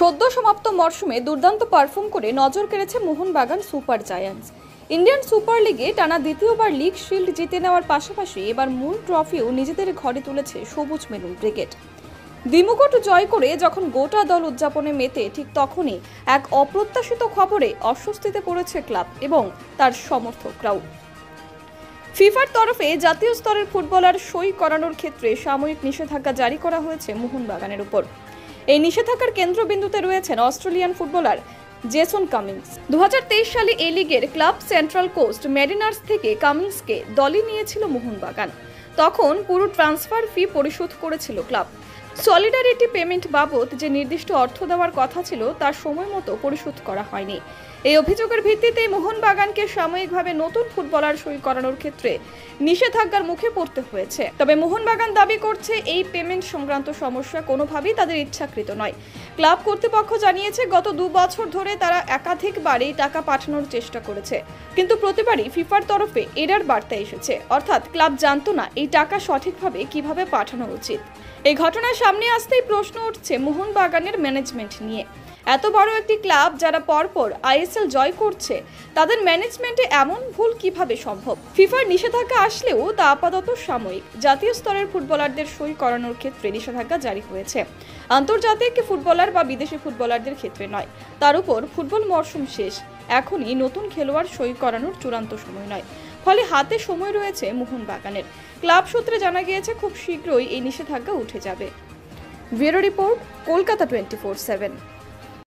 সদ্য সমাপ্ত মরশুমে দুর্দান্ত পারফর্ম করে নজর কেড়েছে Mohun Bagan super giants. Indian super লিগে টানা দ্বিতীয়বার লিগ শিল্ড জিতে নেওয়ার পাশাপাশি এবার মূল ট্রফিও নিজেদের ঘরে তুলেছে সবুজ মেরুন ব্রিগেড। দ্বিমুকুট জয় করে যখন গোটা দল উদযাপনে মেতে, ঠিক তখনই এক অপ্রত্যাশিত খবরে অস্বস্তিতে পড়েছে ক্লাব এবং তার সমর্থকরাও। ফিফার তরফে জাতীয় স্তরের ফুটবলার সই করানোর ক্ষেত্রে সাময়িক নিষেধাজ্ঞা জারি করা হয়েছে মোহনবাগানের উপর। এই নিষেধাজ্ঞার কেন্দ্রবিন্দুতে রয়েছেন অস্ট্রেলিয়ান ফুটবলার জেসন কামিন্স। 2023 সালে এই লিগের ক্লাব সেন্ট্রাল কোস্ট মেরিনার্স থেকে কামিন্সকে দলে নিয়েছিল মোহনবাগান। তখন পুরো ট্রান্সফার ফি পরিশোধ করেছিল ক্লাব। সলিডারিটি পেমেন্ট বাবদ যে নির্দিষ্ট অর্থ দেওয়ার কথা ছিল তা সময় মতো পরিশোধ করা হয়নি। এই অভিযোগের ভিত্তিতে মোহনবাগানকে সাময়িকভাবে নতুন ফুটবলার সই করানোর ক্ষেত্রে নিষেধাজ্ঞার মুখে পড়তে হয়েছে। তবে মোহনবাগান দাবি করছে এই পেমেন্ট সংক্রান্ত সমস্যা কোনোভাবেই তাদের ইচ্ছাকৃত নয়। ক্লাব কর্তৃপক্ষ জানিয়েছে গত 2 বছর ধরে তারা একাধিকবার এই টাকা পাঠানোর চেষ্টা করেছে, কিন্তু প্রতিবারই ফিফার তরফে এরার বার্তা এসেছে, অর্থাৎ ক্লাব জানতো না এই টাকা সঠিকভাবে কিভাবে পাঠানো উচিত। এই ঘটনার সামনে আসতেই প্রশ্ন উঠছে মোহনবাগানের ম্যানেজমেন্ট নিয়ে। এত বড় একটি ক্লাব যারা পরপর আইএসএল জয় করছে, তাদের ম্যানেজমেন্টে এমন ভুল কিভাবে সম্ভব? ফিফার নিষেধাজ্ঞা আসলেও তা আপাতত সাময়িক। জাতীয় স্তরের ফুটবলারদের সই করানোর ক্ষেত্রে নিষেধাজ্ঞা জারি হয়েছে, আন্তর্জাতিক ফুটবলার বা বিদেশি ফুটবলারদের ক্ষেত্রে নয়। তার উপর ফুটবল মরশুম শেষ, এখনই নতুন খেলোয়াড় সই করানোর চূড়ান্ত সময় নয়। ফলে হাতে সময় রয়েছে মোহনবাগানের। ক্লাব সূত্রে জানা গিয়েছে খুব শীঘ্রই এই নিষেধাজ্ঞা উঠে যাবে। Bureau report, Kolkata 24/7।